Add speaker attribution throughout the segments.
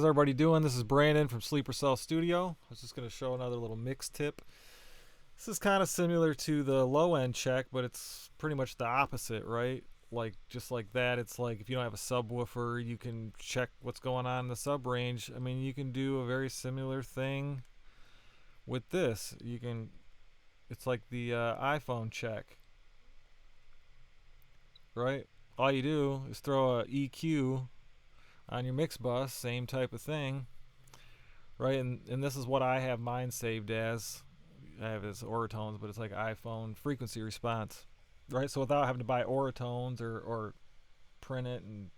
Speaker 1: How's everybody doing? This is Brandon from Sleeper Cell Studio. I was just going to show another little mix tip. This is kind of similar to the low end check, but it's pretty much the opposite, right? Like just like that, it's like if you don't have a subwoofer, you can check what's going on in the sub range. I mean, you can do a very similar thing with this. It's like the iPhone check, right? All you do is throw a EQ on your mix bus, same type of thing, right? And this is what I have mine saved as. I have as Oratones, but it's like iPhone frequency response, right? So without having to buy Oratones or print it and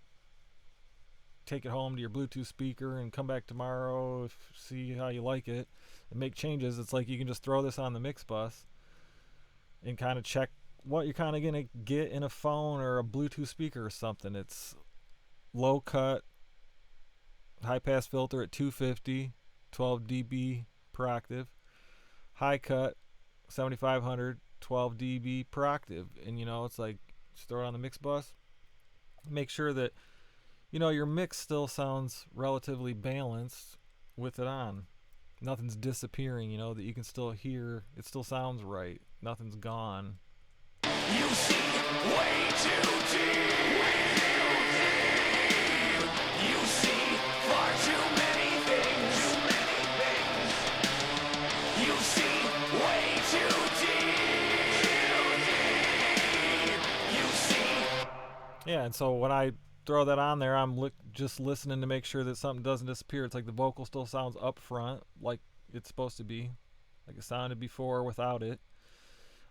Speaker 1: take it home to your Bluetooth speaker and come back tomorrow, see how you like it, and make changes. It's like you can just throw this on the mix bus and kind of check what you're kind of gonna get in a phone or a Bluetooth speaker or something. It's low cut, high pass filter at 250, 12 dB per octave. High cut, 7500, 12 dB per octave. And it's like just throw it on the mix bus. Make sure that your mix still sounds relatively balanced with it on. Nothing's disappearing, that you can still hear. It still sounds right. Nothing's gone.
Speaker 2: You see way too deep. You see far too many things. You see way too deep. You see.
Speaker 1: Yeah, and so when I throw that on there, I'm just listening to make sure that something doesn't disappear. It's like the vocal still sounds up front, like it's supposed to be, like it sounded before without it.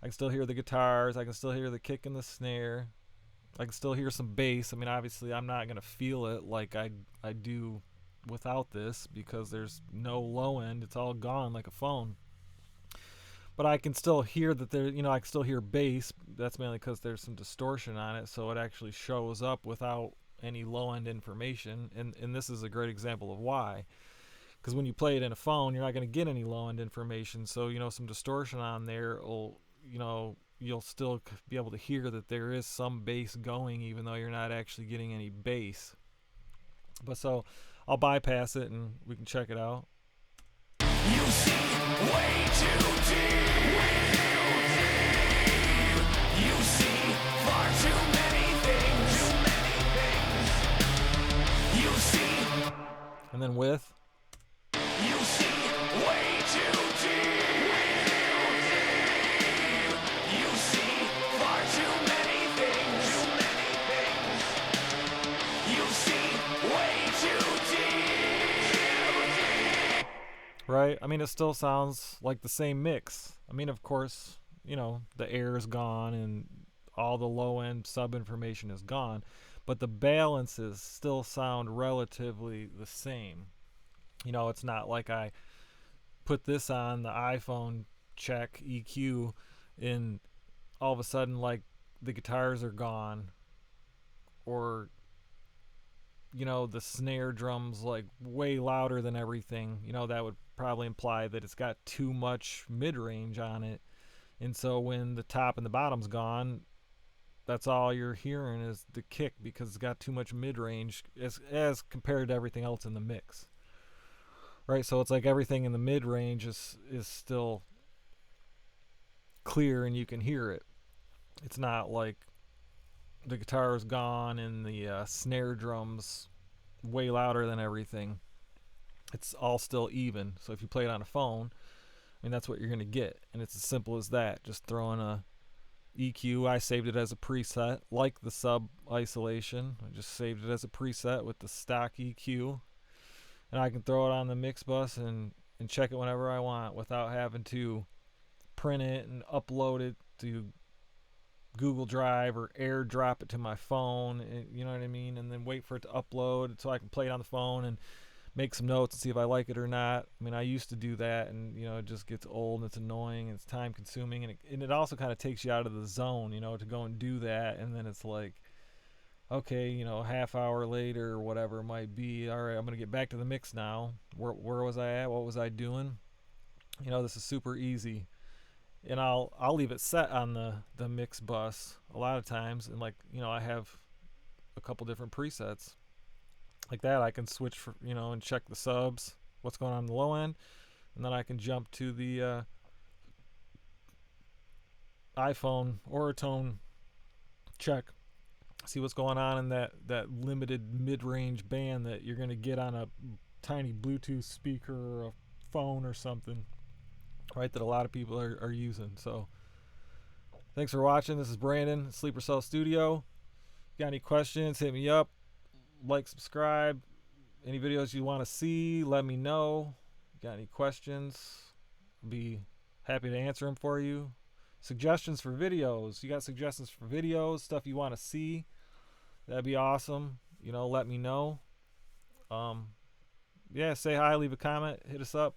Speaker 1: I can still hear the guitars. I can still hear the kick and the snare. I can still hear some bass. I mean, obviously, I'm not going to feel it like I do without this because there's no low end. It's all gone like a phone. But I can still hear that I can still hear bass. That's mainly because there's some distortion on it, so it actually shows up without any low end information. And this is a great example of why. Because when you play it in a phone, you're not going to get any low end information. So, some distortion on there will you'll still be able to hear that there is some bass going even though you're not actually getting any bass. But so I'll bypass it and we can check it out.
Speaker 2: You see way too deep. You see far too many things. You see.
Speaker 1: And then with.
Speaker 2: You see way too deep. You see far too many things. You see way too deep.
Speaker 1: Right? I mean, it still sounds like the same mix. I mean, of course, the air is gone and all the low end sub information is gone, but the balances still sound relatively the same. It's not like I put this on the iPhone check EQ and all of a sudden like the guitars are gone or the snare drums like way louder than everything. That would probably imply that it's got too much mid-range on it, and so when the top and the bottom's gone, that's all you're hearing is the kick because it's got too much mid-range as compared to everything else in the mix, right? So it's like everything in the mid-range is still clear and you can hear it. It's not like the guitar is gone and the snare drums way louder than everything. It's all still even. So if you play it on a phone, I mean, that's what you're going to get. And it's as simple as that. Just throwing a EQ. I saved it as a preset, like the sub isolation. I just saved it as a preset with the stock EQ. And I can throw it on the mix bus and check it whenever I want without having to print it and upload it to Google Drive or AirDrop it to my phone, you know what I mean, and then wait for it to upload so I can play it on the phone and make some notes and see if I like it or not. I mean, I used to do that, and it just gets old and it's annoying and it's time consuming, and it also kind of takes you out of the zone, to go and do that, and then it's like, okay, half hour later or whatever it might be, all right, I'm gonna get back to the mix now. Where was I at? What was I doing? This is super easy. And I'll leave it set on the mix bus a lot of times, and I have a couple different presets, like that. I can switch for, and check the subs, what's going on the low end, and then I can jump to the iPhone Oratone, check, see what's going on in that limited mid-range band that you're going to get on a tiny Bluetooth speaker or a phone or something, right? That a lot of people are using. So thanks for watching. This is Brandon, Sleeper Cell Studio. Got any questions, hit me up. Like, subscribe. Any videos you want to see, let me know. Got any questions, I'll be happy to answer them for you. Suggestions for videos, you got suggestions for videos, stuff you want to see, that'd be awesome. Let me know. um yeah, say hi, leave a comment, hit us up,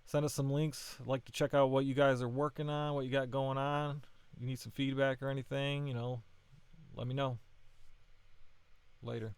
Speaker 1: send us some links. I'd like to check out what you guys are working on, what you got going on. You need some feedback or anything, let me know. Later.